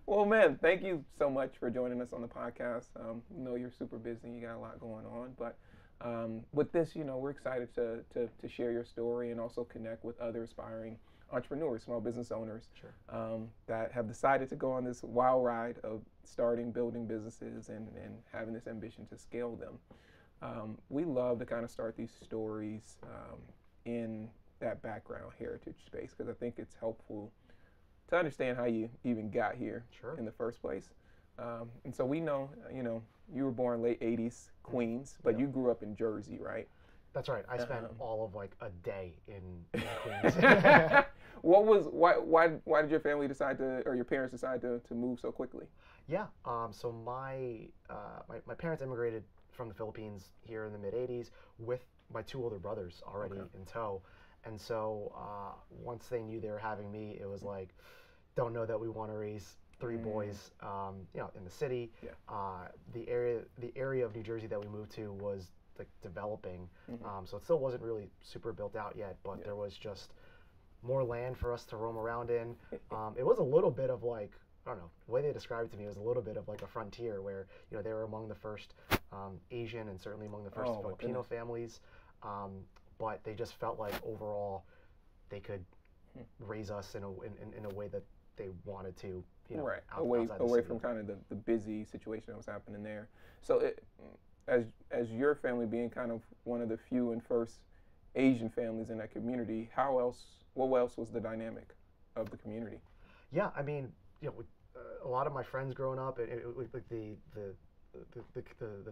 Well, man, thank you so much for joining us on the podcast. We know you're super busy, you got a lot going on, but with this, we're excited to share your story and also connect with other aspiring entrepreneurs, small business owners Sure. that have decided to go on this wild ride of starting, building businesses and having this ambition to scale them. We love to kind of start these stories in that background heritage space because I think it's helpful to understand how you even got here Sure. in the first place. And so we know, you were born late 80s, Queens, but you grew up in Jersey, right? That's right. I spent all of like a day in Queens. Why did your family decide to, or your parents decide to move so quickly? Yeah. So my parents immigrated from the Philippines here in the mid '80s with my two older brothers already in tow, and so once they knew they were having me, it was like, don't know that we want to raise three boys, in the city. Yeah. The area of New Jersey that we moved to was like developing, so it still wasn't really super built out yet, but there was just more land for us to roam around in. It was a little bit of like, I don't know, the way they described it to me was a little bit of like a frontier where, they were among the first Asian and certainly among the first Filipino families, but they just felt like overall they could raise us in a way that they wanted to, right, outside away from kind of the busy situation that was happening there. So as your family being kind of one of the few and first Asian families in that community, what else was the dynamic of the community? Yeah, I mean, a lot of my friends growing up, the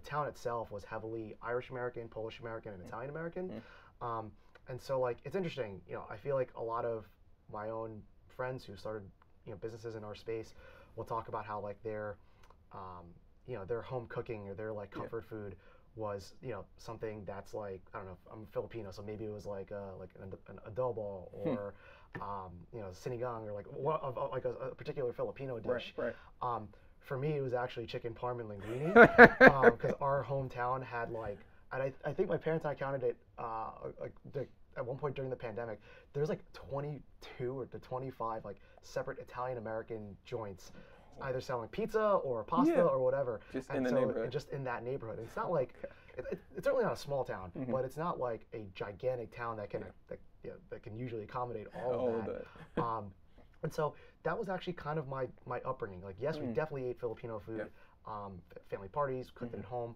town itself was heavily Irish American, Polish American, and Italian American, and so like it's interesting. I feel like a lot of my own friends who started businesses in our space will talk about how like their home cooking or their like comfort food was something that's like, I don't know, I'm Filipino, so maybe it was like an adobo or sinigang or like a particular Filipino dish. Right. For me, it was actually chicken parm and linguine because our hometown had like, and I think my parents and I counted it at one point during the pandemic. There's like 22 or to 25 like separate Italian American joints, either selling pizza or pasta or whatever. Just in the neighborhood. Just in that neighborhood. It's not like it's certainly not a small town, but it's not like a gigantic town that can that can usually accommodate all of that. And so that was actually kind of my upbringing. Like, yes, we definitely ate Filipino food, family parties, cooked it at home,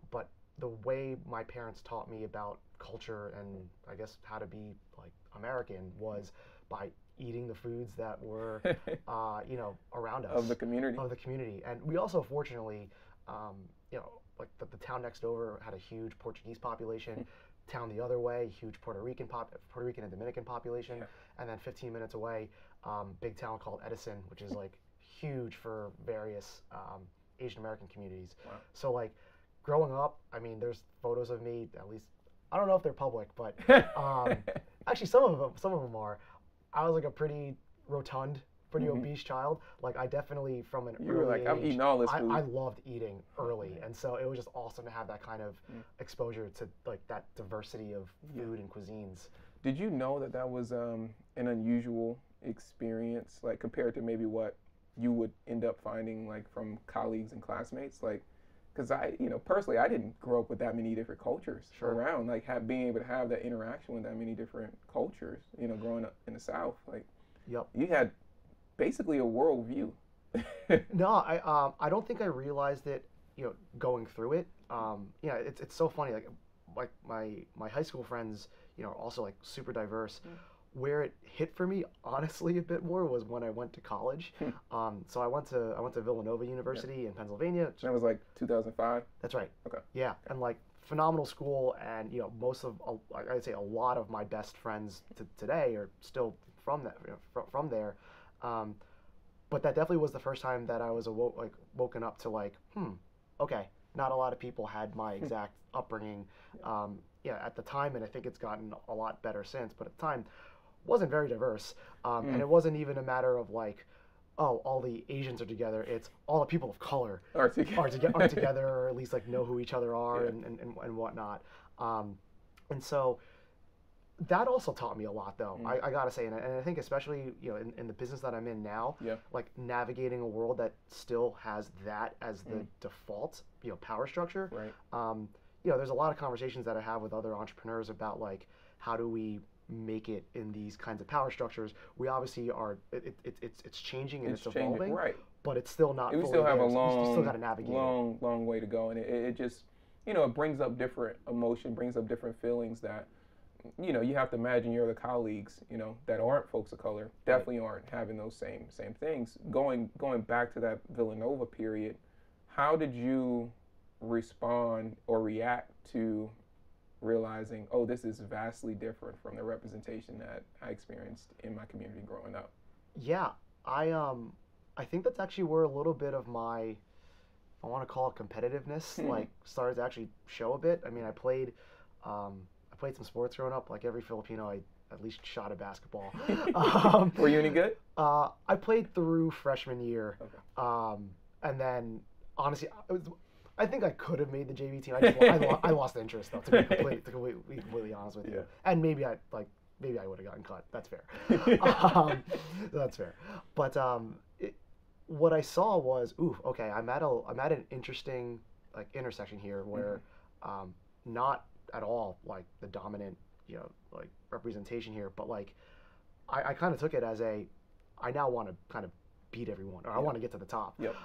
but the way my parents taught me about culture and I guess how to be like American was by eating the foods that were, around us. Of the community. And we also, fortunately, like the town next over had a huge Portuguese population. Town the other way, huge Puerto Rican and Dominican population. And then 15 minutes away, big town called Edison, which is like huge for various Asian American communities. Wow. So like growing up, I mean, there's photos of me, at least, I don't know if they're public, but actually some of them are. I was like a pretty rotund, pretty obese child. Like I definitely from an You early were like, age, I'm eating all this food. I loved eating early, and so it was just awesome to have that kind of exposure to like that diversity of food and cuisines. Did you know that was an unusual experience, like compared to maybe what you would end up finding like from colleagues and classmates? Like, because personally, I didn't grow up with that many different cultures around, like being able to have that interaction with that many different cultures, growing up in the South. Like, you had basically a worldview. No, I don't think I realized it, going through it. It's so funny. Like my high school friends, are also like super diverse. Where it hit for me, honestly, a bit more was when I went to college. So I went to Villanova University in Pennsylvania. That was like 2005. That's right. Okay. Yeah, and like phenomenal school, and I'd say a lot of my best friends today are still from there. But that definitely was the first time that I was woken up to like, okay, not a lot of people had my exact upbringing. At the time, and I think it's gotten a lot better since. But at the time, wasn't very diverse, and it wasn't even a matter of like, oh, all the Asians are together. It's all the people of color are together, or at least like know who each other are and whatnot. And so That also taught me a lot, though. I gotta say, and I think especially in the business that I'm in now, like navigating a world that still has that as the default power structure. Right. There's a lot of conversations that I have with other entrepreneurs about like how do we make it in these kinds of power structures. We obviously are. It's changing and it's evolving, right? But it's still not. We still have a long, you still got to navigate long way to go, and it just it brings up different emotion, brings up different feelings that. You have to imagine your other colleagues, that aren't folks of color, definitely aren't having those same things. Going back to that Villanova period, how did you respond or react to realizing, oh, this is vastly different from the representation that I experienced in my community growing up? Yeah, I think that's actually where a little bit of my, I want to call it competitiveness, like started to actually show a bit. I mean, I played some sports growing up. Like every Filipino, I at least shot a basketball. Were you any good? I played through freshman year. Okay. And then, honestly, I think I could have made the JV team. I lost interest, though, to be completely honest with you. And maybe I would have gotten cut. That's fair. That's fair. But what I saw was, okay, I'm at an interesting like intersection here where not at all like the dominant like representation here, but like I kind of took it as I now want to kind of beat everyone, or I want to get to the top. Yep.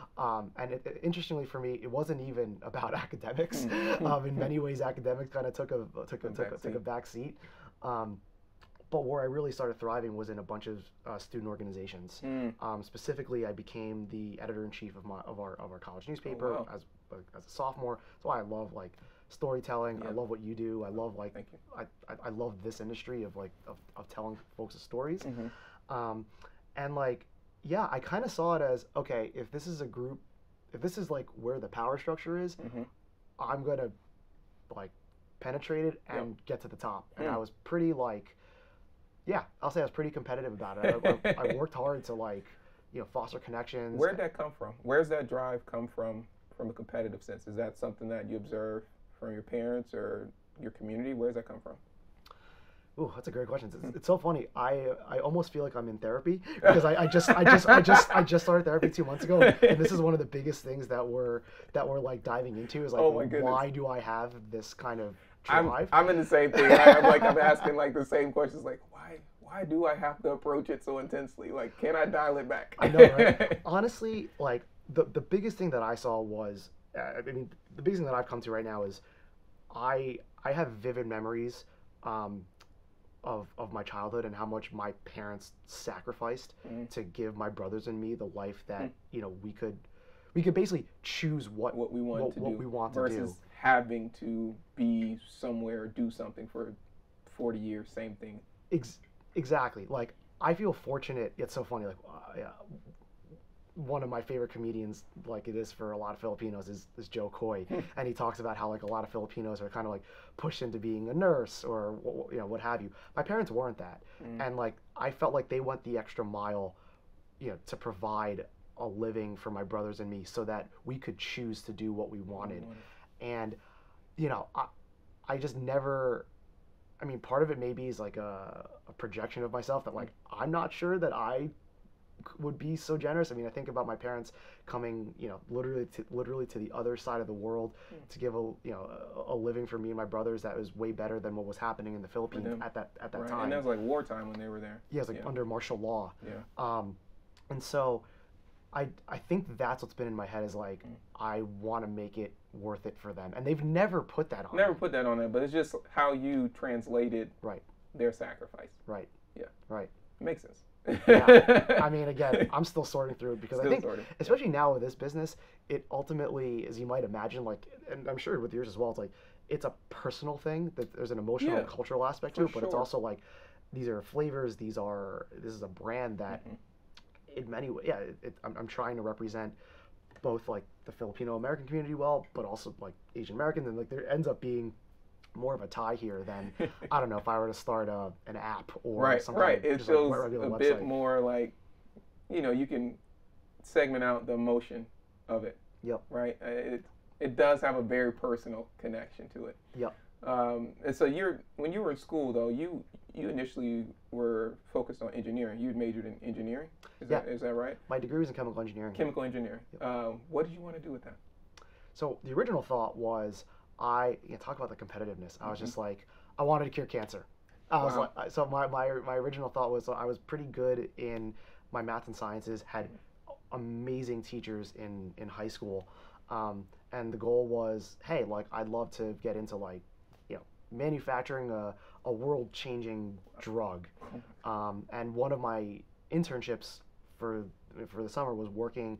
And interestingly for me, it wasn't even about academics. In many ways, academics kind of took a back seat. But where I really started thriving was in a bunch of student organizations. Specifically, I became the editor-in-chief of our college newspaper as a sophomore. So I love like storytelling. I love what you do. I love like I love this industry of telling folks stories. And like I kind of saw it as, okay, if this is a group, if this is like where the power structure is, I'm gonna like penetrate it and get to the top. And I was pretty like, I'll say I was pretty competitive about it. I worked hard to like foster connections. Where'd that come from? Where's that drive come from a competitive sense? Is that something that you observe from your parents or your community? Where's that come from? Ooh, that's a great question. It's so funny. I almost feel like I'm in therapy because I just started therapy 2 months ago, and this is one of the biggest things that we're like diving into is like, why do I have this kind of drive? I'm in the same thing. I'm asking like the same questions, like why do I have to approach it so intensely? Like, can I dial it back? I know, right? Honestly, like the biggest thing that I saw was, the biggest thing that I've come to right now is, I have vivid memories. Of my childhood and how much my parents sacrificed to give my brothers and me the life that we could basically choose what we want to do versus having to be somewhere or do something for 40 years. Same thing. Exactly. Like I feel fortunate. It's so funny. Like one of my favorite comedians, like it is for a lot of Filipinos, is Joe Coy, and he talks about how like a lot of Filipinos are kind of like pushed into being a nurse or what have you. My parents weren't that, and like I felt like they went the extra mile, to provide a living for my brothers and me, so that we could choose to do what we wanted, and I just never. I mean, part of it maybe is like a projection of myself that like I'm not sure that I would be so generous. I mean, I think about my parents coming, literally to the other side of the world to give a living for me and my brothers that was way better than what was happening in the Philippines at that time. And that was like wartime when they were there. Yeah, it was like under martial law. Yeah. And so I think that's what's been in my head is like I want to make it worth it for them, and they've never put that on. Never put that on them, but it's just how you translated their sacrifice. Right. Yeah. Right. Makes sense. Yeah. I mean, again, I'm still sorting through it because I think, sorting. especially now with this business, it ultimately, as you might imagine, like, and I'm sure with yours as well, it's like, it's a personal thing that there's an emotional and cultural aspect to it, but it's also like, these are flavors, this is a brand that in many ways, I'm trying to represent both like the Filipino American community well, but also like Asian Americans, and like there ends up being more of a tie here than I don't know if I were to start an app or something. Right. It feels like a bit more like you can segment out the emotion of it. Yep. Right. It does have a very personal connection to it. Yep. And so when you were in school though, you initially were focused on engineering. You majored in engineering. Is that right? My degree was in chemical engineering. Chemical engineering. Yep. What did you want to do with that? So the original thought was talk about the competitiveness. I was just like, I wanted to cure cancer. I was like, so my original thought was I was pretty good in my math and sciences, had amazing teachers in high school, and the goal was, hey, like I'd love to get into like, manufacturing a world-changing drug, and one of my internships for the summer was working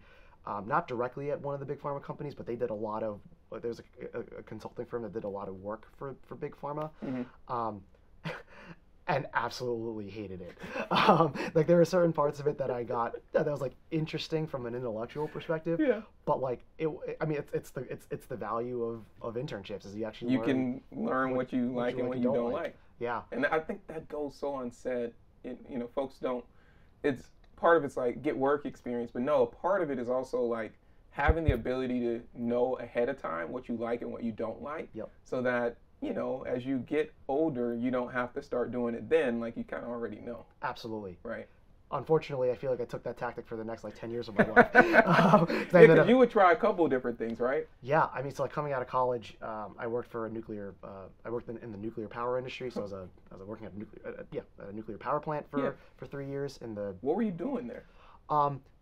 not directly at one of the big pharma companies, but they did a lot of there's a consulting firm that did a lot of work for big pharma. And absolutely hated it. Like there were certain parts of it that I got that was like interesting from an intellectual perspective. Yeah. But like it's the value of internships is you can learn what you like and what you don't like. Yeah. And I think that goes so unsaid. Folks don't. It's part of it's like get work experience, but no, part of it is also like having the ability to know ahead of time what you like and what you don't like. Yep. So that as you get older, you don't have to start doing it then, like you kind of already know. Absolutely. Right. Unfortunately, I feel like I took that tactic for the next like 10 years of my life. Because you would try a couple of different things, right? Yeah, I mean, so like coming out of college, I worked for I worked in the nuclear power industry. So I was working at a nuclear power plant for 3 years in the. What were you doing there?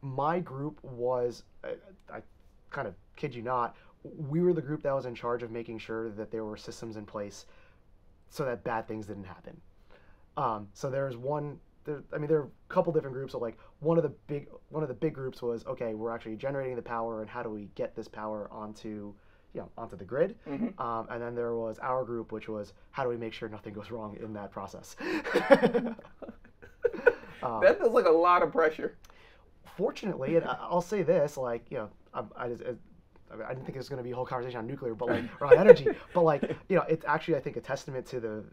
My group was, I kind of kid you not, we were the group that was in charge of making sure that there were systems in place so that bad things didn't happen. So there was there are a couple different groups. So like one of the big groups was, okay, we're actually generating the power, and how do we get this power onto the grid? And then there was our group, which was how do we make sure nothing goes wrong in that process? That feels like a lot of pressure. Fortunately, and I'll say this, like I didn't think it was going to be a whole conversation on nuclear, but like or on energy, but like it's actually I think a testament to the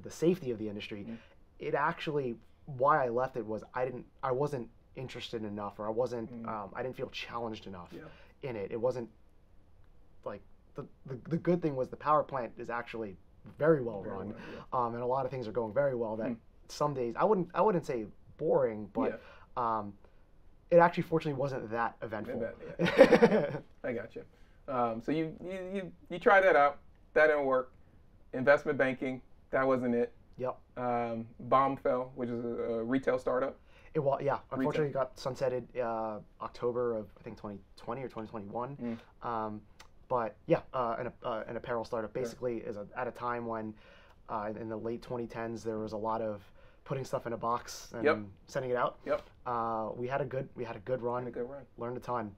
safety of the industry. It actually why I left it was I wasn't interested enough, or I wasn't I didn't feel challenged enough in it. It wasn't like the good thing was the power plant is actually very well run, and a lot of things are going very well. That some days I wouldn't say boring, but it actually fortunately wasn't that eventful. I got you. So you tried that out. That didn't work. Investment banking, that wasn't it. Yep. Bombfell, which is a retail startup. It was, yeah. Unfortunately, it got sunsetted October of I think 2020 or 2021. But yeah, an apparel startup basically is at a time when in the late 2010s there was a lot of putting stuff in a box and sending it out. Yep. We had a good run. Learned a ton.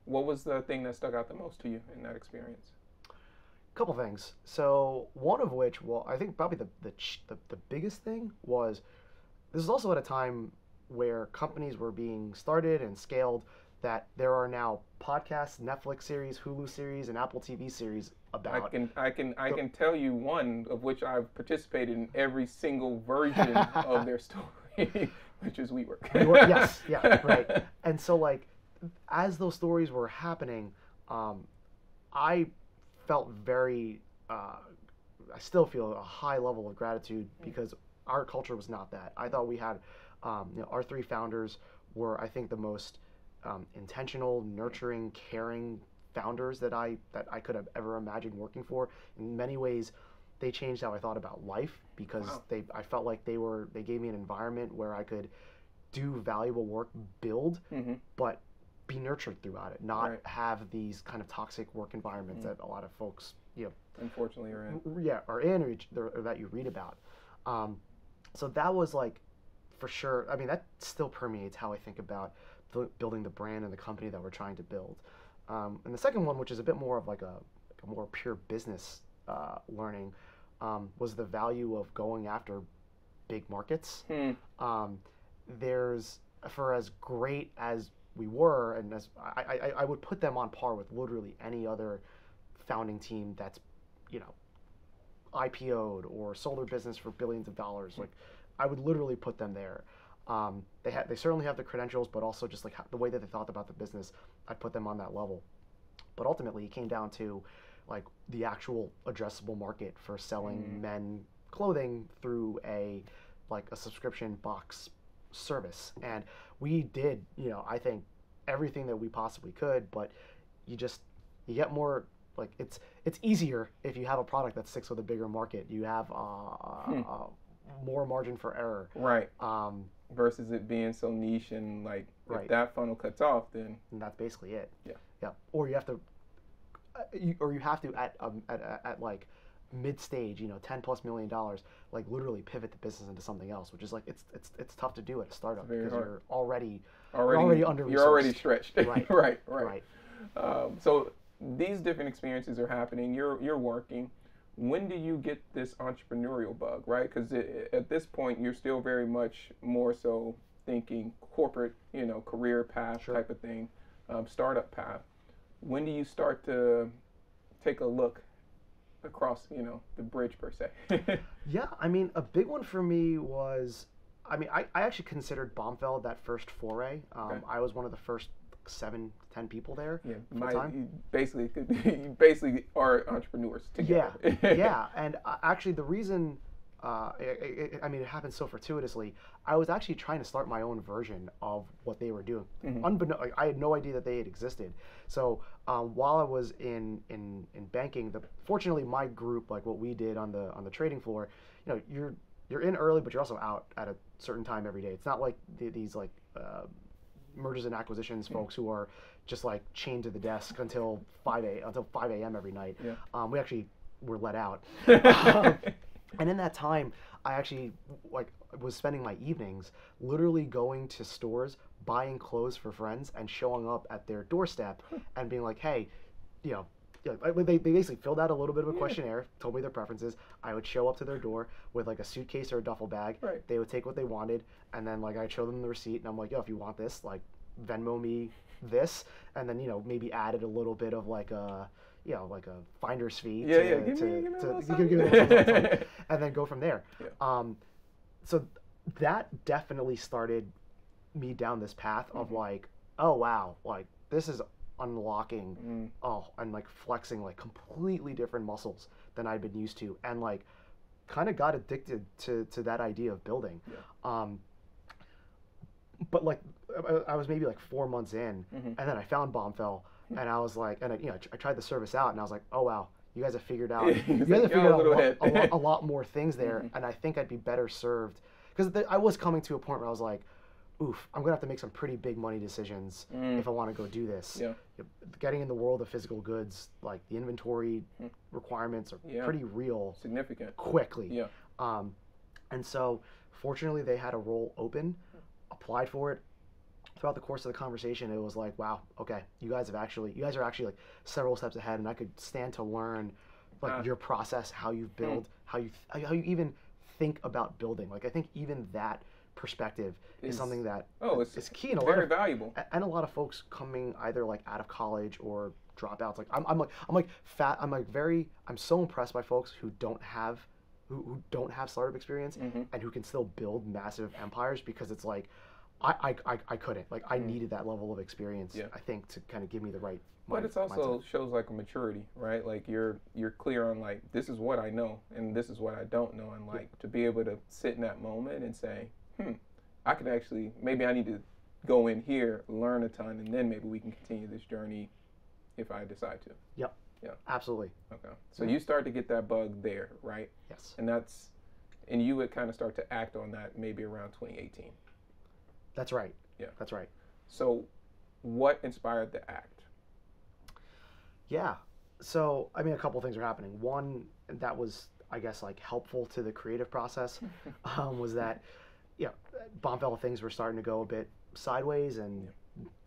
What was the thing that stuck out the most to you in that experience? A couple things. So one of which, well, I think probably the biggest thing was this is also at a time where companies were being started and scaled, that there are now podcasts, Netflix series, Hulu series, and Apple TV series about. I can tell you one of which I've participated in every single version of their story, which is WeWork. Yes, yeah, right. And so like, as those stories were happening, I felt very. I still feel a high level of gratitude because our culture was not that. I thought we had, our three founders were, I think, the most intentional, nurturing, caring founders that I could have ever imagined working for. In many ways, they changed how I thought about life because I felt like they gave me an environment where I could do valuable work, build, but be nurtured throughout it, not have these kind of toxic work environments that a lot of folks, unfortunately are in. Yeah, are in or that you read about. So that was like, for sure. I mean, that still permeates how I think about building the brand and the company that we're trying to build. And the second one, which is a bit more of like a more pure business learning, was the value of going after big markets. There's, for as great as we were, and as I would put them on par with literally any other founding team that's, IPO'd or sold their business for billions of dollars. Like, I would literally put them there. They certainly have the credentials, but also just like the way that they thought about the business, I'd put them on that level. But ultimately, it came down to like the actual addressable market for selling men clothing through a subscription box service. And we did, I think everything that we possibly could, but you get more, like, it's easier if you have a product that sticks with a bigger market. You have more margin for error. Right. Versus it being so niche, and like Right. if that funnel cuts off, then And that's basically it. Yeah. Yeah. Or you have to, at like mid stage, $10+ million, like literally pivot the business into something else, which is like it's tough to do at a startup It's very because hard. you're already under-resourced. You're already stretched. Right. right. So these different experiences are happening. You're working. When do you get this entrepreneurial bug, right? Because at this point, you're still very much more so thinking corporate, career path Sure. type of thing, startup path. When do you start to take a look across, the bridge per se? Yeah, I mean, a big one for me was, I actually considered Bombfell that first foray. Okay. I was one of the first 7 to 10 people there. Yeah, full time. you basically are entrepreneurs together. Yeah, and actually the reason, it happened so fortuitously. I was actually trying to start my own version of what they were doing. I had no idea that they had existed. So while I was in banking, fortunately my group, like what we did on the trading floor, you're in early, but you're also out at a certain time every day. It's not like these mergers and acquisitions folks who are just like chained to the desk until 5 a.m. every night. Yeah. We actually were let out. And in that time, I actually was spending my evenings literally going to stores, buying clothes for friends, and showing up at their doorstep and being like, hey, they basically filled out a little bit of a questionnaire, told me their preferences. I would show up to their door with like a suitcase or a duffel bag. Right. They would take what they wanted, and then like I'd show them the receipt, and I'm like, yo, if you want this, like Venmo me this, and then maybe added a little bit of like a finder's fee Give me a little something. and then go from there. Yeah. So that definitely started me down this path of like, oh wow, like this is unlocking and like flexing like completely different muscles than I'd been used to, and like kind of got addicted to that idea of building. Yeah. But like I was maybe like 4 months in, and then I found Bombfell, and I was like, and I tried the service out, and I was like, oh wow, you guys have figured out a lot more things there, and I think I'd be better served, because I was coming to a point where I was like, oof, I'm gonna have to make some pretty big money decisions if I want to go do this. Yeah. Getting in the world of physical goods, like the inventory requirements are pretty real, significant, quickly. Yeah. And so fortunately they had a role open, applied for it. Throughout the course of the conversation, it was like, wow, okay, you guys are actually like several steps ahead, and I could stand to learn like your process, how you build, how you even think about building. Like I think even that perspective is something that is key, and very valuable. And a lot of folks coming either like out of college or dropouts. Like I'm so impressed by folks who don't have startup experience and who can still build massive empires, because it's like I couldn't, like I needed that level of experience, I think, to kind of give me the right but it's also shows like a maturity, right? Like you're clear on like, this is what I know and this is what I don't know, and like to be able to sit in that moment and say, I could actually, maybe I need to go in here, learn a ton, and then maybe we can continue this journey if I decide to. Yep. Yeah. Absolutely. Okay. So you start to get that bug there, right? Yes. And you would kind of start to act on that maybe around 2018. That's right. Yeah. That's right. So what inspired the act? Yeah. So, I mean, a couple of things are happening. One that was, I guess, like helpful to the creative process was that, Bombfell things were starting to go a bit sideways, and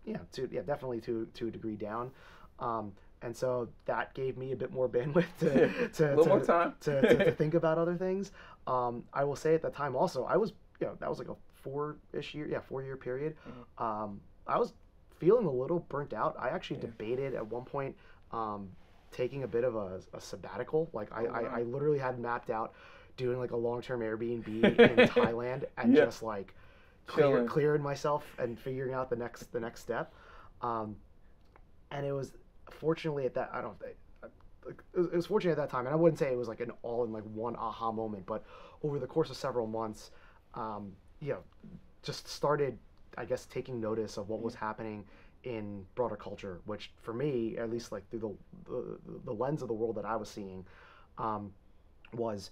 definitely to a degree down. And so that gave me a bit more bandwidth more time to think about other things. I will say at that time also, I was, that was like a 4-year period. I was feeling a little burnt out. I actually debated at one point taking a bit of a sabbatical. Like I literally had mapped out doing like a long-term Airbnb in Thailand and just like clearing myself and figuring out the next step. And it was fortunately at that, it was fortunate at that time, and I wouldn't say it was like an all in like one aha moment, but over the course of several months, you know, just started, I guess, taking notice of what was happening in broader culture, which for me, at least like through the lens of the world that I was seeing, was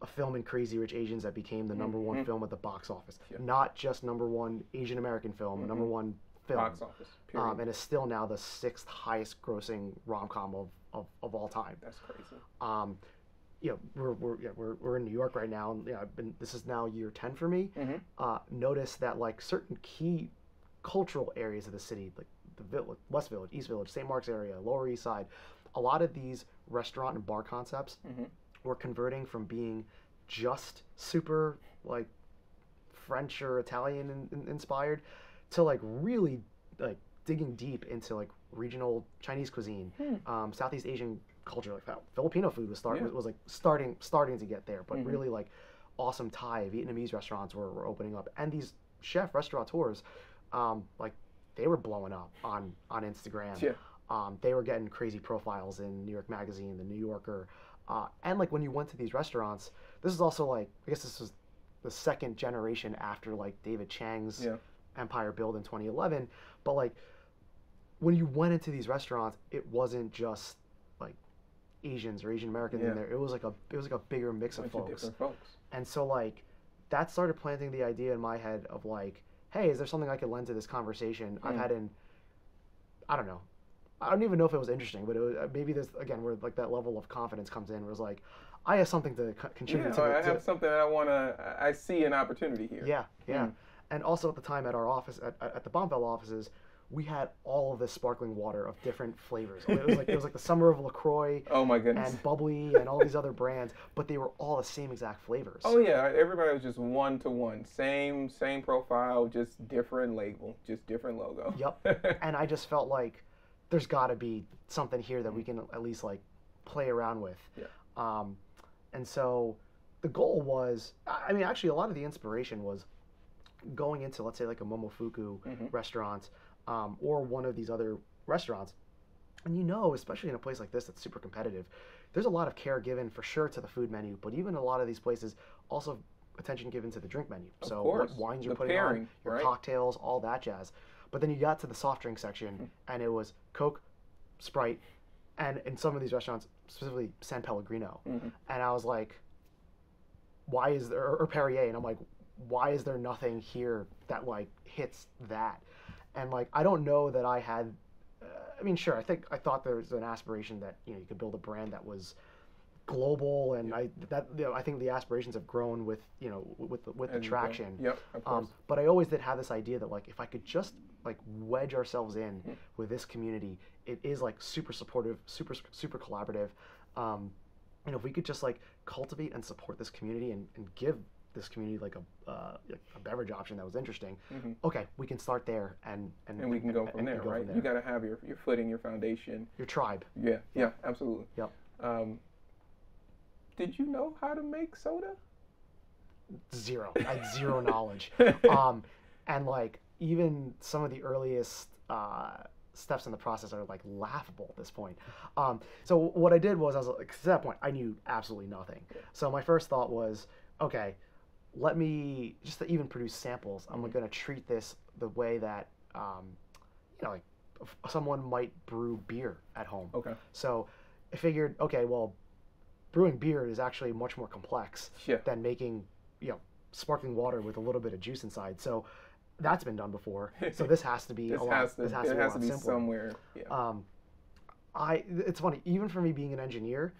a film in Crazy Rich Asians that became the number one film at the box office. Yeah. Not just number one Asian American film, number one film. Box office, period. And is still now the 6th highest grossing rom-com of all time. That's crazy. You know, we're in New York right now, and this is now year 10 for me. Notice that like certain key cultural areas of the city, like the Village, West Village, East Village, St. Mark's area, Lower East Side, a lot of these restaurant and bar concepts were converting from being just super like French or Italian inspired to like really like digging deep into like regional Chinese cuisine, Southeast Asian culture. Like that Filipino food was like starting to get there, but really like awesome Thai, Vietnamese restaurants were opening up, and these chef restaurateurs, like they were blowing up on Instagram. Yeah. They were getting crazy profiles in New York Magazine, the New Yorker, and like when you went to these restaurants, this is also like, I guess this was the second generation after like David Chang's Empire Build in 2011, but like when you went into these restaurants, it wasn't just like Asians or Asian Americans in there. It was like a bigger mix of folks. Different folks. And so like that started planting the idea in my head of like, hey, is there something I could lend to this conversation? I've had I don't know. I don't even know if it was interesting, but it was, maybe this again where like that level of confidence comes in, where it's like, I have something to contribute to. I have something that I see an opportunity here. Yeah. And also at the time at our office, at the Bombfell offices, we had all of this sparkling water of different flavors. It was like the summer of LaCroix. Oh my goodness. And bubbly and all these other brands, but they were all the same exact flavors. Oh yeah, everybody was just one to one, same profile, just different label, just different logo. Yep. And I just felt like there's got to be something here that we can at least like play around with. Yeah. And so the goal was, I mean, actually a lot of the inspiration was going into, let's say, like a Momofuku restaurant, or one of these other restaurants. And especially in a place like this that's super competitive, there's a lot of care given for sure to the food menu, but even a lot of these places also attention given to the drink menu. So what wines you're putting on, your cocktails, all that jazz. But then you got to the soft drink section, and it was Coke, Sprite, and in some of these restaurants, specifically San Pellegrino. And I was like, why is there, or Perrier, and I'm like, why is there nothing here that like hits that? And like, I don't know that I had, I mean, sure, I thought there was an aspiration that, you could build a brand that was global, and I think the aspirations have grown with, with the traction. Yep, of course. But I always did have this idea that like, if I could just like wedge ourselves in with this community, it is like super supportive, super collaborative. If we could just like cultivate and support this community and give this community like a beverage option that was interesting. Okay, we can start there and we can go from there, right? You got to have your footing, your foundation, your tribe. Yeah, absolutely. Yep. Did you know how to make soda? Zero. I had zero knowledge. And like even some of the earliest steps in the process are like laughable at this point. So what I did was, I was like, to that point, I knew absolutely nothing. So my first thought was, okay, let me just to even produce samples. I'm going to treat this the way that, like someone might brew beer at home. Okay. So I figured, okay, well, brewing beer is actually much more complex than making, sparkling water with a little bit of juice inside. So that's been done before. So this has to be a lot simpler. Somewhere. Yeah. It's funny, even for me being an engineer,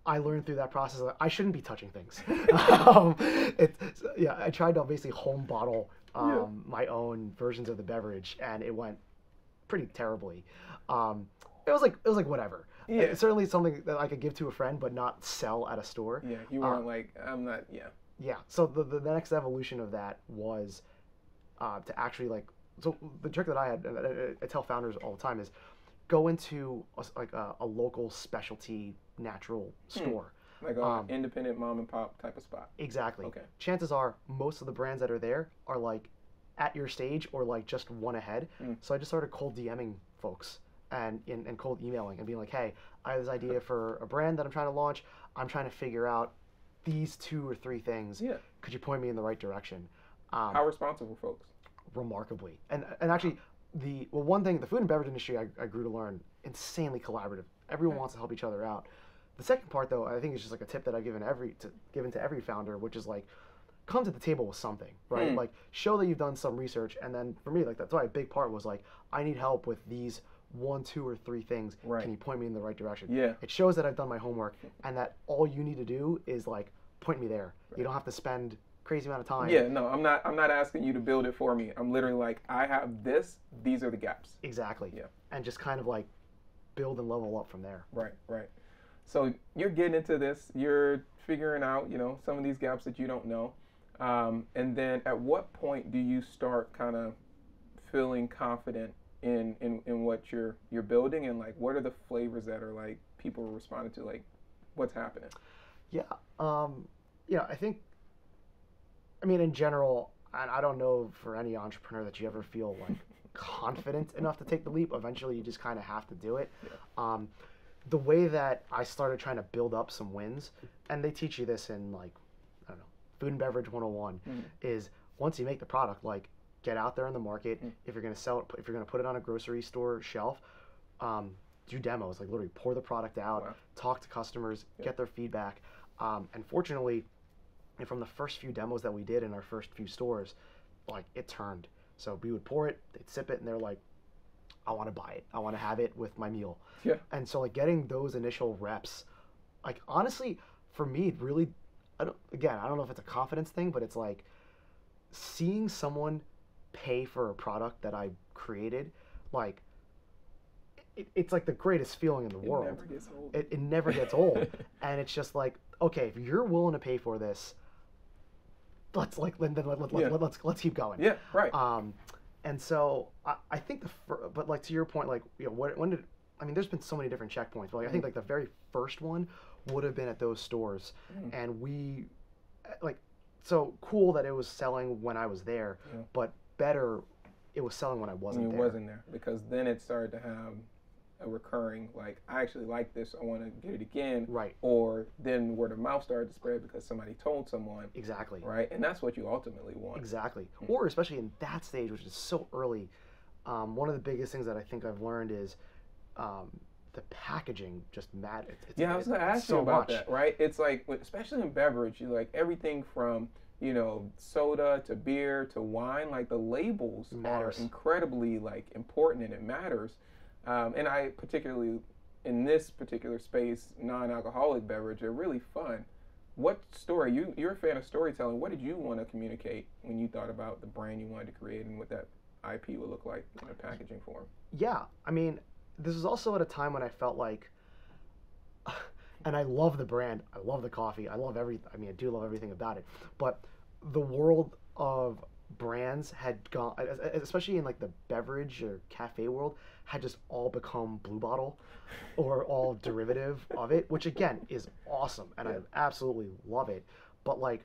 I learned through that process that I shouldn't be touching things. I tried to basically home bottle my own versions of the beverage, and it went pretty terribly. It was like whatever. Yeah. It's certainly something that I could give to a friend, but not sell at a store. Yeah, you weren't like, I'm not. Yeah. Yeah. So the next evolution of that was to actually like. So the trick that I had, and I tell founders all the time, is go into a local specialty natural store. Like an independent mom and pop type of spot. Exactly. Okay. Chances are most of the brands that are there are like at your stage or like just one ahead. So I just started cold DMing folks and cold emailing and being like, hey, I have this idea for a brand that I'm trying to launch. I'm trying to figure out these 2 or 3 things. Yeah. Could you point me in the right direction? How responsible folks? Remarkably. And actually, one thing, the food and beverage industry, I grew to learn, insanely collaborative. Everyone wants to help each other out. The second part, though, I think is just like a tip that I've given to every founder, which is like, come to the table with something, right? Like, show that you've done some research, and then for me, like, that's why a big part was like, I need help with these 1, 2, or 3 things. Right. Can you point me in the right direction? Yeah. It shows that I've done my homework, and that all you need to do is like point me there. Right. You don't have to spend crazy amount of time. Yeah, no, I'm not asking you to build it for me. I'm literally like, I have this, these are the gaps. Exactly. Yeah. And just kind of like build and level up from there. Right, right. So you're getting into this, you're figuring out, some of these gaps that you don't know. And then at what point do you start kind of feeling confident in what you're building, and like what are the flavors that are like people are responding to, like what's happening? Yeah. I think, in general, and I don't know for any entrepreneur that you ever feel like confident enough to take the leap. Eventually you just kind of have to do it. Yeah. The way that I started trying to build up some wins, and they teach you this in like, I don't know, Food and Beverage 101, is once you make the product, like get out there in the market. If you're going to sell it, if you're going to put it on a grocery store shelf, do demos, like literally pour the product out, talk to customers, get their feedback. And fortunately, from the first few demos that we did in our first few stores, like it turned. So we would pour it, they'd sip it, and they're like, I want to buy it. I want to have it with my meal. Yeah. And so like getting those initial reps, like honestly, for me, really, I don't know if it's a confidence thing, but it's like seeing someone pay for a product that I created, like it's like the greatest feeling in the world. It never gets old. It never gets old. And it's just like, okay, if you're willing to pay for this, let's keep going. Yeah, right. And so I think but like to your point, like there's been so many different checkpoints, but like I think like the very first one would have been at those stores, and we like so cool that it was selling when I was there, but better it was selling when I wasn't there. Wasn't there, because then it started to have a recurring, like, I actually like this, I want to get it again. Right. Or then word of mouth started to spread because somebody told someone. Exactly. Right. And that's what you ultimately want. Exactly. Or especially in that stage, which is so early, one of the biggest things that I think I've learned is the packaging just matters. I was going to ask you about that, right? It's like, especially in beverage, you like everything from, soda to beer to wine, like the labels are incredibly like important, and it matters. And I particularly, in this particular space, non-alcoholic beverage, are really fun. What story, you're a fan of storytelling, what did you want to communicate when you thought about the brand you wanted to create and what that IP would look like in a packaging form? Yeah, this was also at a time when I felt like, and I love the brand, I love the coffee, I do love everything about it, but the world of brands had gone, especially in like the beverage or cafe world, had just all become Blue Bottle or all derivative of it, which again is awesome, and I absolutely love it. But like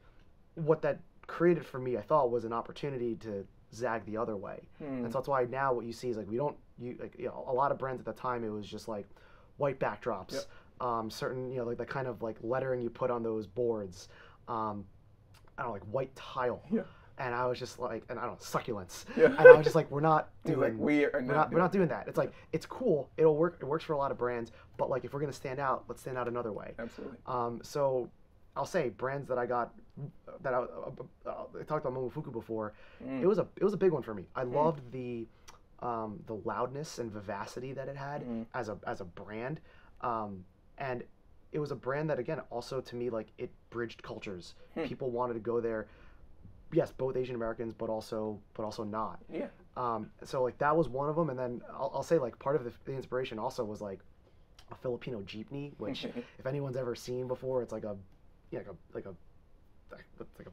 what that created for me, I thought, was an opportunity to zag the other way. And so that's why now what you see is like a lot of brands at the time, it was just like white backdrops, certain like the kind of like lettering you put on those boards, I don't know, like white tile. Yeah. And I was just like, and I don't know, succulents. Yeah. And I was just like, we're not doing that. It's like, it's cool. It'll work. It works for a lot of brands. But like, if we're going to stand out, let's stand out another way. Absolutely. So I'll say brands that I got, that I talked about Momofuku before. It was a big one for me. I loved the loudness and vivacity that it had as a brand. And it was a brand that, again, also to me, like, it bridged cultures. People wanted to go there. Yes, both Asian Americans, but also not. Yeah. So like that was one of them, and then I'll say like part of the inspiration also was like a Filipino jeepney, which if anyone's ever seen before, it's like a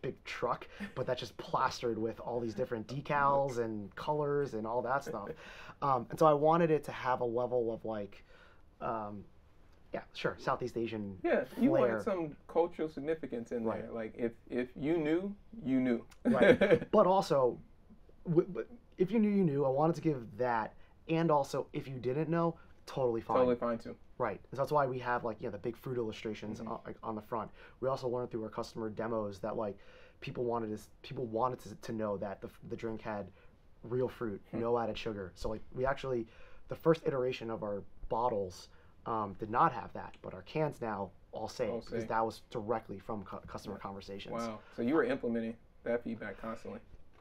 big truck, but that's just plastered with all these different decals and colors and all that stuff. And so I wanted it to have a level of like, Southeast Asian you flair. wanted some cultural significance in there. Like if you knew, you knew. Right. But also, if you knew, you knew. I wanted to give that, And also, if you didn't know, totally fine. Totally fine too. Right. So that's why we have like the big fruit illustrations on the front. We also learned through our customer demos that like people wanted to know that the drink had real fruit, no added sugar. So like we actually, the first iteration of our bottles did not have that, but our cans now all say because that was directly from customer conversations. Wow. So you were implementing that feedback constantly.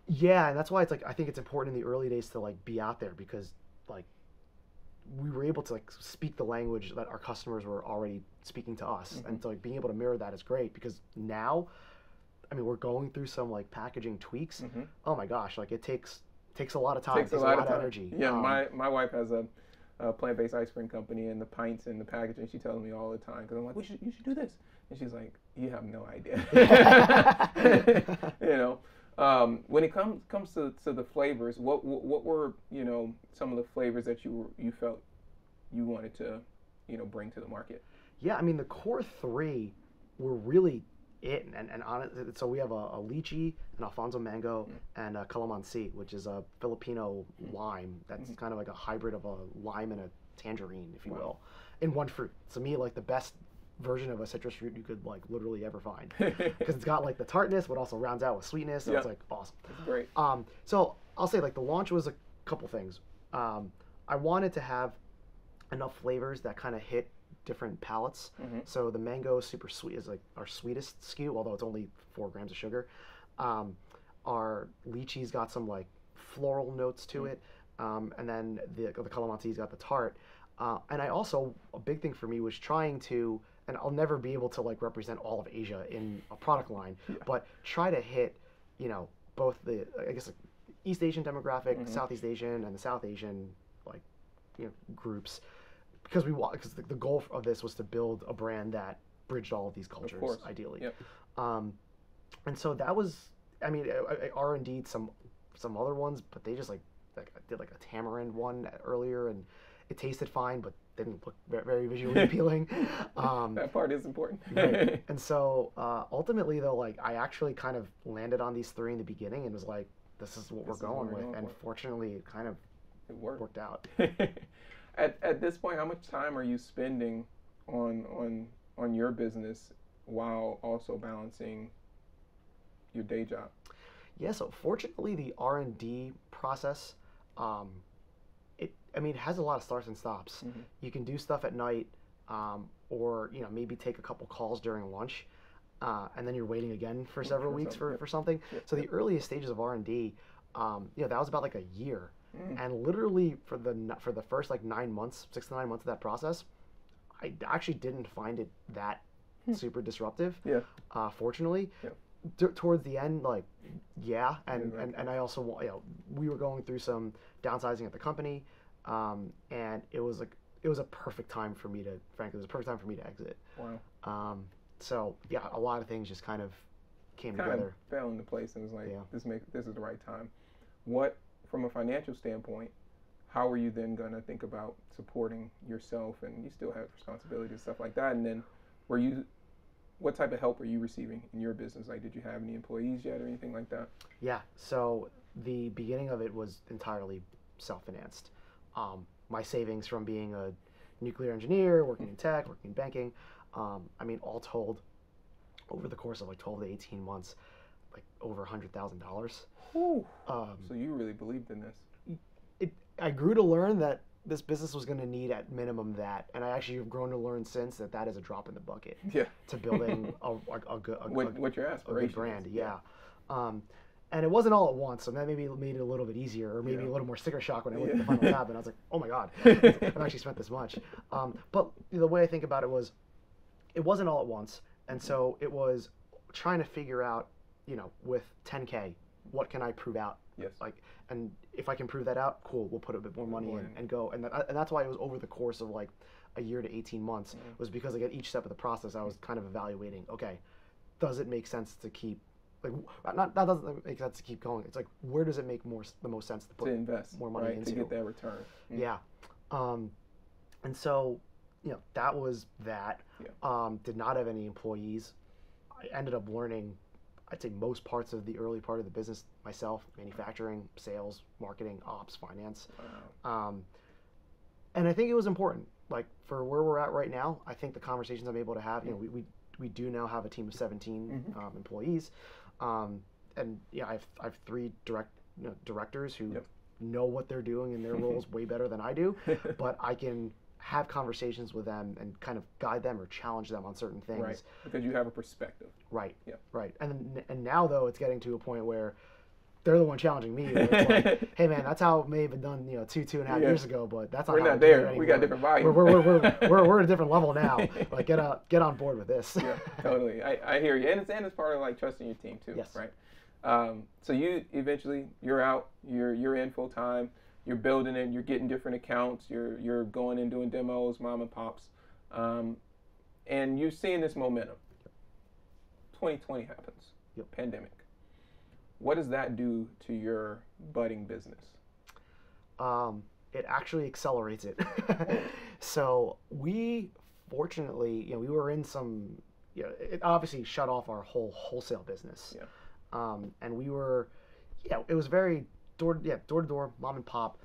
Yeah, and that's why it's like I think it's important in the early days to like be out there because like we were able to like speak the language that our customers were already speaking to us, and so like being able to mirror that is great because now, I mean, we're going through some like packaging tweaks. Oh my gosh, like it takes a lot of time, takes a lot of energy. Yeah, my wife has a plant-based ice cream company, and the pints and the packaging, she tells me all the time because I'm like, you should do this, and she's like, you have no idea. You know. When it comes to the flavors, what were some of the flavors that you felt you wanted to bring to the market? Yeah, I mean the core three were really it, and on it, so we have a lychee, an Alfonso mango, and a calamansi, which is a Filipino lime that's kind of like a hybrid of a lime and a tangerine, if you will, in one fruit. To me, like the best version of a citrus fruit you could like literally ever find because it's got like the tartness but also rounds out with sweetness, so it's like awesome. That's great. So I'll say like the launch was a couple things. I wanted to have enough flavors that kind of hit different palates. So the mango super sweet is like our sweetest SKU, although it's only 4 grams of sugar. Our lychee's got some like floral notes to it, and then the calamansi's got the tart. And I also, a big thing for me was trying to, and I'll never be able to like represent all of Asia in a product line, but try to hit, both the, I guess, like East Asian demographic, Southeast Asian, and the South Asian, like, groups, because the goal of this was to build a brand that bridged all of these cultures, ideally. And so that was, I mean, I R&D'd some other ones, but they just like I did like a tamarind one earlier, and it tasted fine, but didn't look very visually appealing. That part is important. Right. And so ultimately, though, like I actually kind of landed on these 3 in the beginning and was like, "This is what we're going with." And fortunately, it kind of worked out. At this point, how much time are you spending on your business while also balancing your day job? Yeah. So fortunately, the R&D process. It has a lot of starts and stops. You can do stuff at night, or maybe take a couple calls during lunch, and then you're waiting again for several weeks for something. So the earliest stages of R&D, that was about like a year, and literally for the first like 9 months, 6 to 9 months of that process, I actually didn't find it that super disruptive. Fortunately. Towards the end, like, and I also, we were going through some downsizing at the company, and it was a perfect time for me to, frankly, it was a perfect time for me to exit. Wow. So yeah, a lot of things just kind of came together. Fell into place, and it was like, this is the right time. What, from a financial standpoint, how are you then going to think about supporting yourself, and you still have responsibilities and stuff like that, and then what type of help are you receiving in your business? Like, did you have any employees yet or anything like that? Yeah, so the beginning of it was entirely self-financed. My savings from being a nuclear engineer, working in tech, working in banking, I mean, all told, over the course of like 12 to 18 months, like over $100,000. So you really believed in this? I grew to learn that this business was going to need at minimum that, and I actually have grown to learn since that is a drop in the bucket to building a good brand. And it wasn't all at once, so that maybe made it a little bit easier, or maybe a little more sticker shock when I looked at the final tab, and I was like, oh my god, I've actually spent this much. But the way I think about it was, it wasn't all at once, and so it was trying to figure out, with 10K, what can I prove out? And if I can prove that out, cool, we'll put a bit more money in and go. And that's why it was over the course of like a year to 18 months, was because like at each step of the process, I was kind of evaluating, okay, does it make sense to keep, like, that doesn't make sense to keep going. It's like, where does it make the most sense to put invest more money into? To get that return. Yeah. And so, that was that. Did not have any employees. I ended up learning I'd say most parts of the early part of the business myself: manufacturing, sales, marketing, ops, finance. Wow. And I think it was important. Like for where we're at right now, I think the conversations I'm able to have, we do now have a team of 17 employees, and I have three directors who know what they're doing in their roles way better than I do, but I can have conversations with them and kind of guide them or challenge them on certain things. Right, because you have a perspective. Right. Yeah. Right. And now though it's getting to a point where they're the one challenging me. Where it's like, hey man, that's how it may have been done, 2.5 years ago, but that's not we're how not we do it there. anymore. We got different volume. We're at a different level now. Like get on board with this. Yeah, totally. I hear you, and it's part of like trusting your team too. Yes. Right. So you're out. You're in full time. You're building it. You're getting different accounts. You're going and doing demos, mom and pops, and you're seeing this momentum. 2020 happens. Pandemic. What does that do to your budding business? It actually accelerates it. So we fortunately, we were in some, it obviously shut off our whole wholesale business. Yeah. And we were, it was very door to door, mom and pop,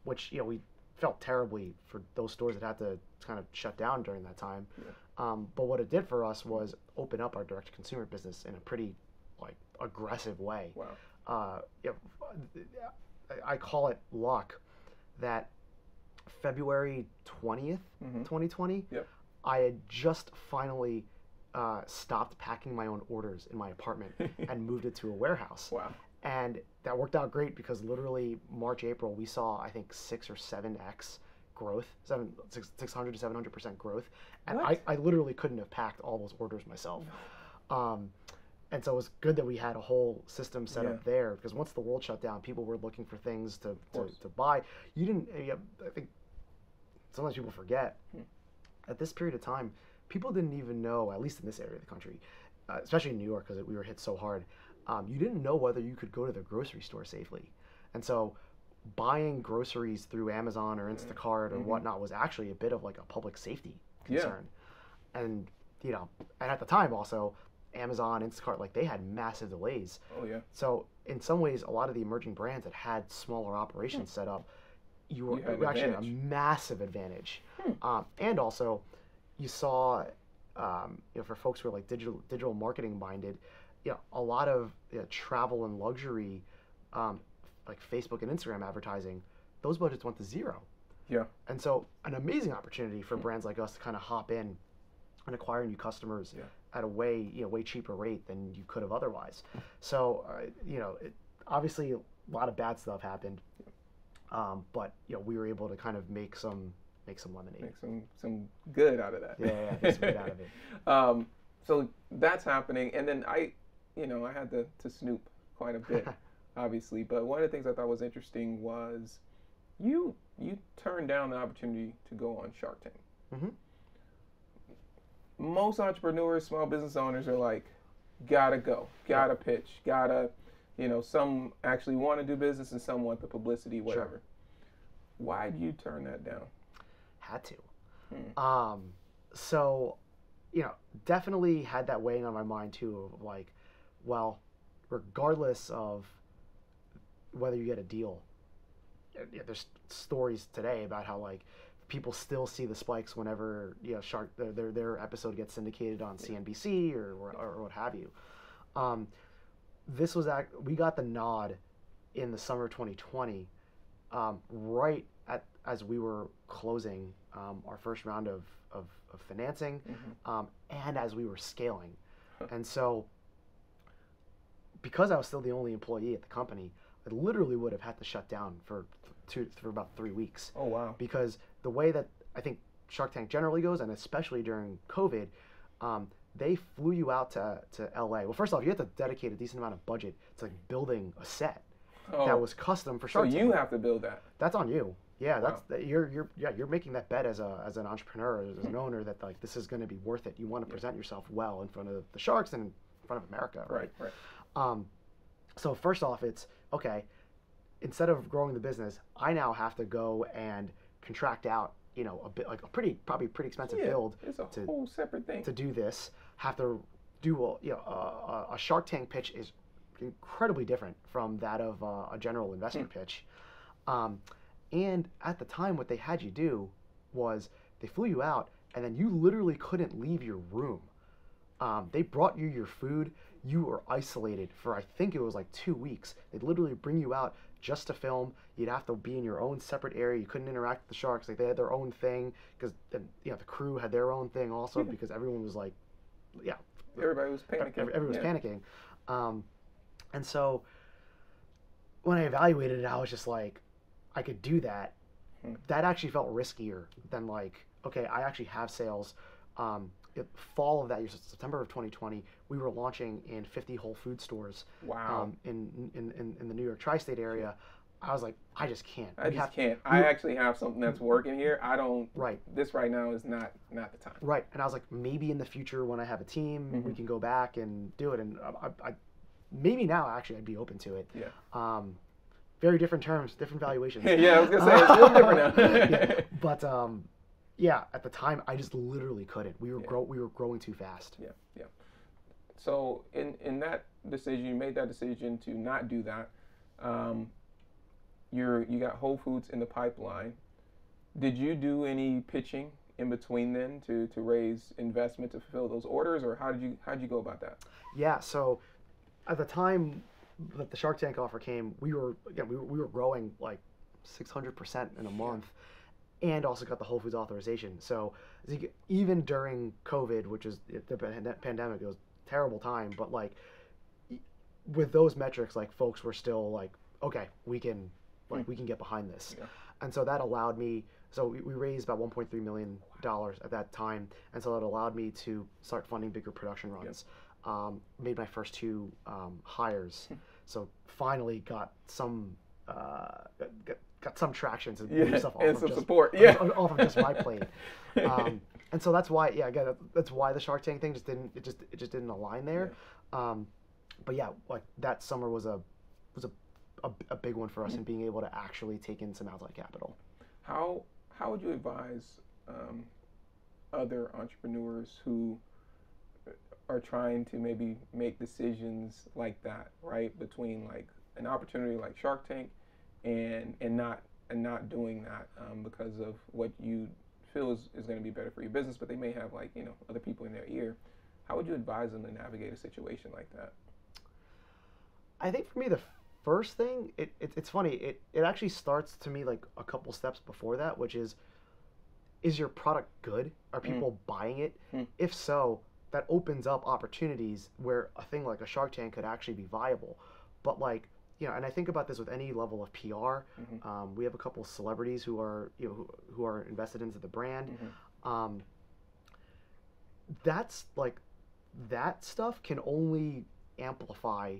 which, we felt terribly for those stores that had to kind of shut down during that time. Yeah. But what it did for us was open up our direct to consumer business in a pretty aggressive way. Wow. I call it luck that February 20th, 2020, I had just finally stopped packing my own orders in my apartment and moved it to a warehouse. Wow. And that worked out great because literally March, April, we saw, I think, 6 or 7x growth, 600 to 700% growth. And I literally couldn't have packed all those orders myself. And so it was good that we had a whole system set up there, because once the world shut down, people were looking for things to buy. You didn't, I think sometimes people forget, at this period of time, people didn't even know, at least in this area of the country, especially in New York, because we were hit so hard, you didn't know whether you could go to the grocery store safely. And so buying groceries through Amazon or Instacart or whatnot was actually a bit of like a public safety concern. And, and at the time also, Amazon, Instacart, like they had massive delays. Oh yeah. So in some ways, a lot of the emerging brands that had smaller operations set up, you were actually at a massive advantage. And also, you saw, for folks who are like digital marketing minded, a lot of travel and luxury, like Facebook and Instagram advertising, those budgets went to zero. Yeah. And so an amazing opportunity for brands like us to kind of hop in and acquire new customers at a way cheaper rate than you could have otherwise. So obviously a lot of bad stuff happened, but we were able to kind of make some lemonade, make some good out of that. Yeah, make some good out of it. So that's happening, and then I had to snoop quite a bit, obviously. But one of the things I thought was interesting was you turned down the opportunity to go on Shark Tank. Mm-hmm. Most entrepreneurs, small business owners are like, gotta go, gotta pitch, gotta, some actually want to do business and some want the publicity, whatever. Sure. Why did you turn that down? Had to. So, definitely had that weighing on my mind too, of like, well, regardless of whether you get a deal, there's stories today about how like people still see the spikes whenever Shark their episode gets syndicated on CNBC or what have you. This was we got the nod in the summer of 2020, right as we were closing our first round of financing, and as we were scaling. And so because I was still the only employee at the company, I literally would have had to shut down for about 3 weeks. Oh wow. Because the way that I think Shark Tank generally goes, and especially during COVID, they flew you out to LA. Well, first off, you have to dedicate a decent amount of budget to like building a set that was custom for Shark Tank. So you have to build that. That's on you. Yeah, you're making that bet as an entrepreneur, as an owner, that like this is going to be worth it. You want to present yourself well in front of the sharks and in front of America, right? Right. So first off, it's okay. Instead of growing the business, I now have to go and contract out, a bit like probably pretty expensive build. It's a whole separate thing to do this. Have to do a Shark Tank pitch is incredibly different from that of a general investor pitch. And at the time, what they had you do was they flew you out, and then you literally couldn't leave your room. They brought you your food. You were isolated for, I think it was like 2 weeks. They'd literally bring you out just to film. You'd have to be in your own separate area. You couldn't interact with the sharks. Like, they had their own thing, because the crew had their own thing also, because everyone was like, everybody was panicking. Everyone was panicking. And so when I evaluated it, I was just like, I could do that. That actually felt riskier than like, okay, I actually have sales. Fall of that year, so September of 2020, we were launching in 50 Whole Food stores. Wow. In the New York tri-state area. I was like, I just can't. I can't. I actually have something that's working here. I don't. Right. This right now is not the time. Right. And I was like, maybe in the future when I have a team, we can go back and do it. And I maybe now actually I'd be open to it. Yeah. Very different terms, different valuations. Yeah, I was gonna say it's a little different now. Yeah. But yeah, at the time I just literally couldn't. We were growing too fast. Yeah, yeah. So in that decision, you made that decision to not do that. You got Whole Foods in the pipeline. Did you do any pitching in between then to raise investment to fulfill those orders, or how'd you go about that? Yeah, so at the time that the Shark Tank offer came, we were growing like 600% in a month, and also got the Whole Foods authorization. So even during COVID, which is the pandemic, it was a terrible time, but like with those metrics, like folks were still like, okay, we can get behind this. Yeah. And so that allowed me, so we raised about $1.3 million at that time, and so that allowed me to start funding bigger production runs. Made my first 2 hires, so finally got some traction to move stuff off and of some just, support, off of just my plate. And so that's why, again, that's why the Shark Tank thing just didn't align there. Yeah. But yeah, like that summer was a big one for us in being able to actually take in some outside capital. How would you advise other entrepreneurs who are trying to maybe make decisions like that, right, between like an opportunity like Shark Tank and not doing that because of what you feel is going to be better for your business, but they may have like other people in their ear? How would you advise them to navigate a situation like that? I think for me the first thing, it's funny, it actually starts to me like a couple steps before that, which is your product good? Are people buying it? If so, that opens up opportunities where a thing like a Shark Tank could actually be viable. But like, and I think about this with any level of PR. We have a couple of celebrities who are who are invested into the brand. That's like, that stuff can only amplify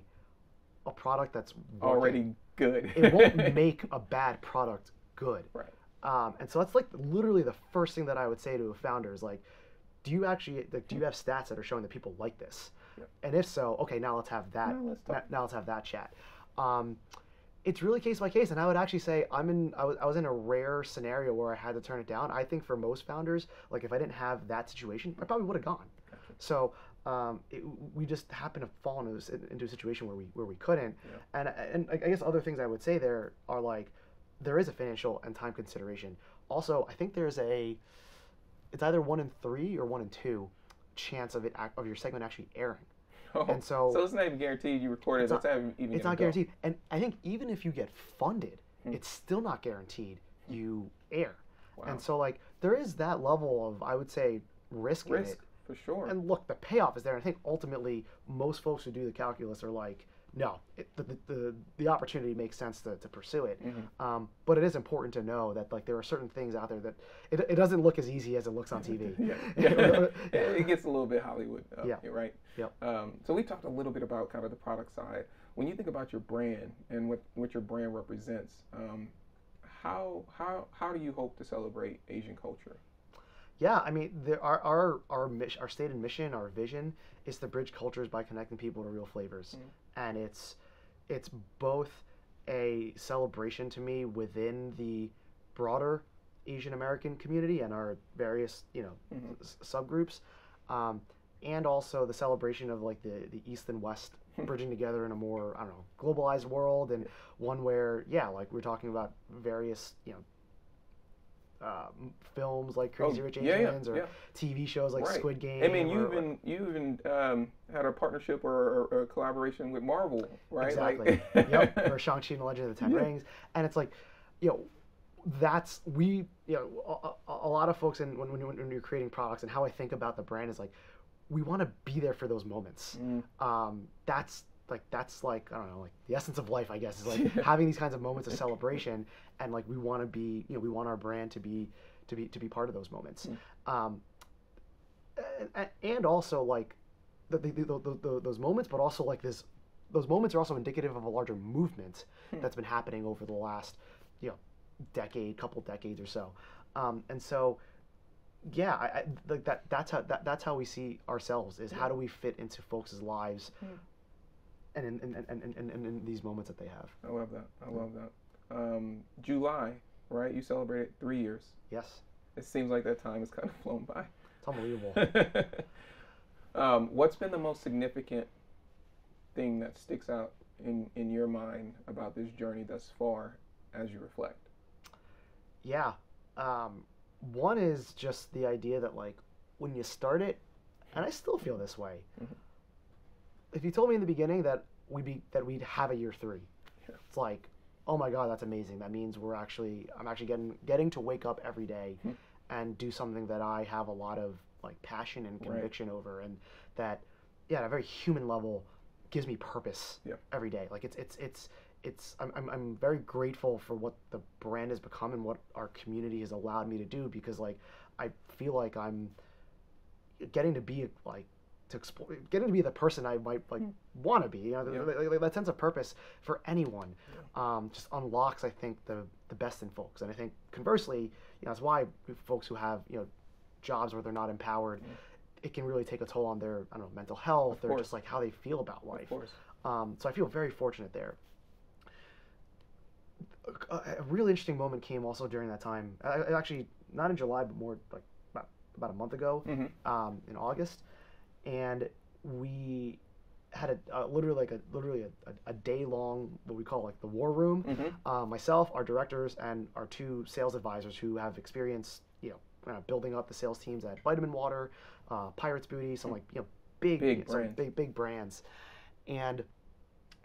a product that's working. Already good. It won't make a bad product good. Right. And so that's like literally the first thing that I would say to a founder is like, do you have stats that are showing that people like this? Yep. And if so, okay, now let's have that. Now let's have that chat. It's really case by case, and I would actually say I was in a rare scenario where I had to turn it down. I think for most founders, like if I didn't have that situation, I probably would have gone. Gotcha. So we just happened to fall into a situation where we couldn't. Yeah. And I guess other things I would say there are like, there is a financial and time consideration. Also, I think there's it's either 1 in 3 or 1 in 2 chance of your segment actually airing. Oh, and so it's not even guaranteed you recorded. It's not guaranteed. And I think even if you get funded, it's still not guaranteed you air. Wow. And so like there is that level of, I would say, risk in it. For sure. And look, the payoff is there. I think ultimately most folks who do the calculus are like, no, the opportunity makes sense to pursue it. But it is important to know that like there are certain things out there that it doesn't look as easy as it looks on TV. It gets a little bit Hollywood. You're right. Yep. So we talked a little bit about kind of the product side. When you think about your brand and what your brand represents, how do you hope to celebrate Asian culture? Yeah, I mean, our stated mission, our vision, is to bridge cultures by connecting people to real flavors, and it's both a celebration to me within the broader Asian American community and our various subgroups, and also the celebration of like the East and West bridging together in a more, I don't know, globalized world, and one where, yeah, like we're talking about various, films like Crazy Rich Asians, or TV shows like Squid Game. I mean, you even had a partnership or a collaboration with Marvel, right? Exactly. Yep. For Shang-Chi and the Legend of the Ten Rings, and it's like, that's a lot of folks, and when you're creating products, and how I think about the brand is like, we want to be there for those moments. That's like I don't know, like the essence of life, I guess, is like having these kinds of moments of celebration, and like we want to be, we want our brand to be part of those moments, and also like those moments, but also like those moments are also indicative of a larger movement that's been happening over the last couple decades or so, and so. Yeah, I like that. That's how we see ourselves. Is how do we fit into folks' lives, and in these moments that they have. I love that. July, right? You celebrated 3 years. Yes. It seems like that time has kind of flown by. It's unbelievable. What's been the most significant thing that sticks out in your mind about this journey thus far, as you reflect? Yeah. One is just the idea that, like, when you start it, and I still feel this way. If you told me in the beginning that we'd have a year 3, it's like, oh my God, that's amazing. That means I'm actually getting to wake up every day and do something that I have a lot of like passion and conviction over, and that, at a very human level, gives me purpose every day. Like I'm very grateful for what the brand has become and what our community has allowed me to do, because like I feel like I'm getting to be like getting to be the person I might like want to be. That sense of purpose for anyone just unlocks, I think, the best in folks. And I think conversely, that's why folks who have jobs where they're not empowered, it can really take a toll on their, I don't know, mental health or just like how they feel about life. So I feel very fortunate there. A really interesting moment came also during that time. Actually, not in July, but more like about a month ago, in August, and we had literally a day long, what we call like the war room. Myself, our directors, and our 2 sales advisors who have experience, building up the sales teams at Vitamin Water, Pirates Booty, some like big brands, and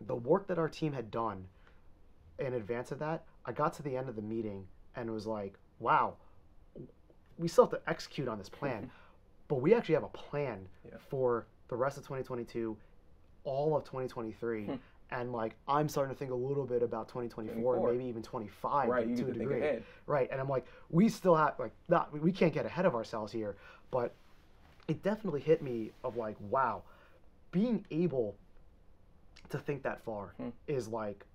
the work that our team had done in advance of that, I got to the end of the meeting and it was like, wow, we still have to execute on this plan, but we actually have a plan for the rest of 2022, all of 2023, and like I'm starting to think a little bit about 2024 and maybe even 25 to a degree. Ahead. Right, and I'm like, we still have we can't get ahead of ourselves here, but it definitely hit me of like, wow, being able to think that far is like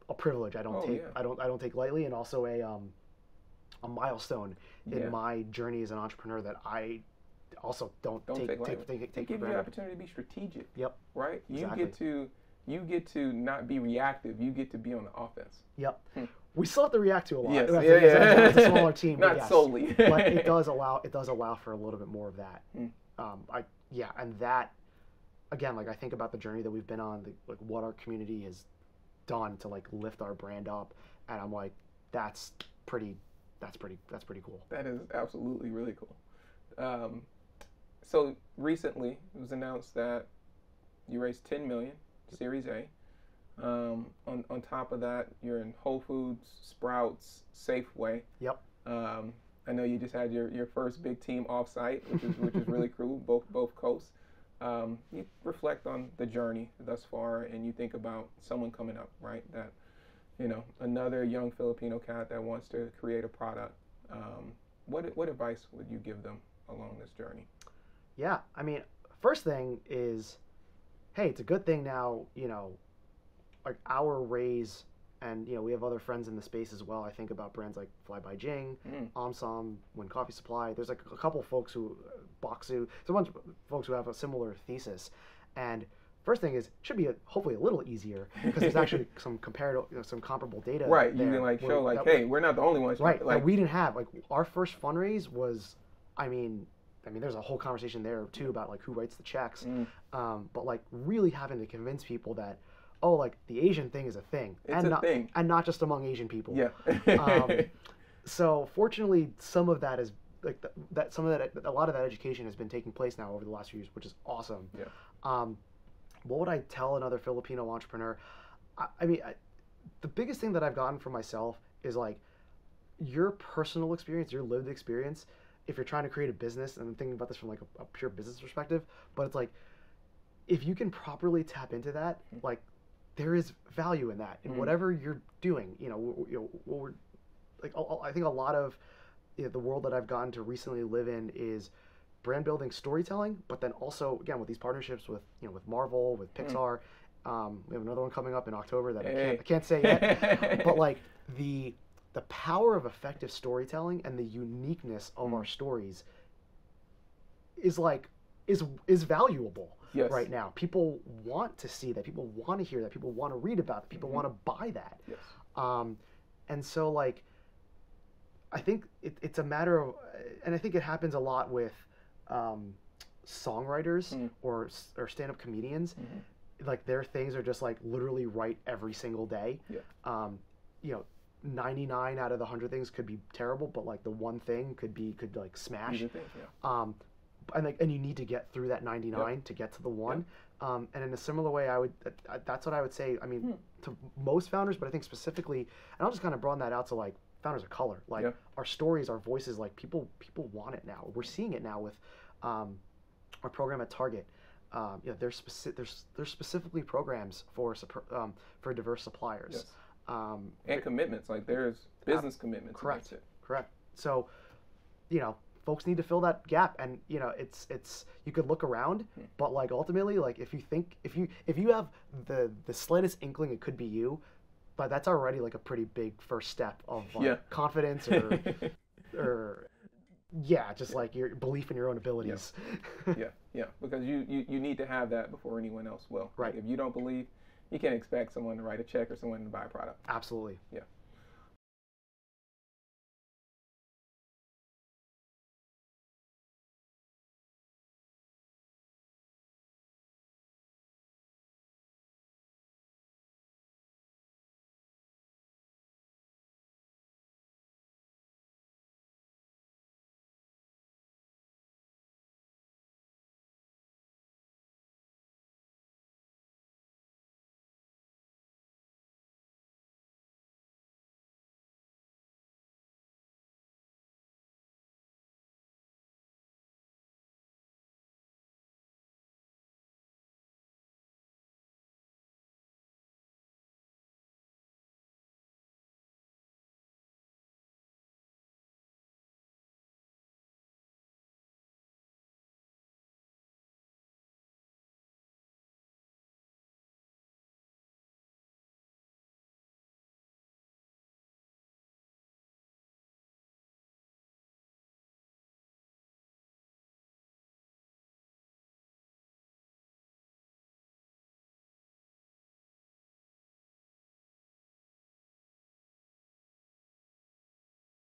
a privilege I don't take lightly, and also a milestone in my journey as an entrepreneur that I also don't take lightly. It gives you the opportunity to be strategic. Yep. Right? Exactly. You get to not be reactive. You get to be on the offense. Yep. We still have to react to a lot. Yes. It's a smaller team, not solely. But it does allow for a little bit more of that. And that, again, like I think about the journey that we've been on, like what our community has done to like lift our brand up, and I'm like, that's pretty cool. That is absolutely really cool. So recently it was announced that you raised $10 million, Series A. On top of that, you're in Whole Foods, Sprouts, Safeway. Yep. I know you just had your first big team offsite, which is really cool, both coasts. You reflect on the journey thus far, and you think about someone coming up, right? That, another young Filipino cat that wants to create a product. What advice would you give them along this journey? Yeah, I mean, first thing is, hey, it's a good thing now, like our raise, and we have other friends in the space as well. I think about brands like Fly by Jing, Omsom, Win Coffee Supply. There's like a couple folks who, Boxu, there's a bunch of folks who have a similar thesis. And first thing is, it should be hopefully a little easier because there's actually some some comparable data. Right, you can like show like, hey, we're not the only ones. Right, like we didn't have, like our first fundraise was, I mean, I mean, there's a whole conversation there too about like who writes the checks, but like really having to convince people that, oh, like the Asian thing is a thing, It's a thing, and not just among Asian people. Yeah. So fortunately, some of that is like a lot of that education has been taking place now over the last few years, which is awesome. Yeah. What would I tell another Filipino entrepreneur? I mean, the biggest thing that I've gotten from myself is like your personal experience, your lived experience. If you're trying to create a business, and I'm thinking about this from like a pure business perspective, but it's like if you can properly tap into that, like there is value in that in whatever you're doing. I think a lot of the world that I've gotten to recently live in is brand building, storytelling, but then also again with these partnerships with with Marvel, with Pixar. We have another one coming up in October that I can't say yet, but like the power of effective storytelling and the uniqueness of our stories is valuable right now. People want to see that. People want to hear that. People want to read about it. People want to buy that. Yes. And so like, I think it's a matter of, and I think it happens a lot with songwriters or stand-up comedians. Like their things are just like literally write every single day. 99 out of the 100 things could be terrible, but like the one thing could like smash. And you need to get through that 99 to get to the one. And in a similar way, that's what I would say. I mean, to most founders, but I think specifically, and I'll just kind of broaden that out to like founders of color. Like our stories, our voices, like people want it now. We're seeing it now with our program at Target. There's specifically programs for diverse suppliers. Yes. And commitments, like there's business commitments. Correct. So, folks need to fill that gap, and it's you could look around, but like ultimately, like if you have the slightest inkling it could be you, but that's already like a pretty big first step of like confidence or just like your belief in your own abilities. Because you need to have that before anyone else will. Right. Like if you don't believe, you can't expect someone to write a check or someone to buy a product. Absolutely. Yeah.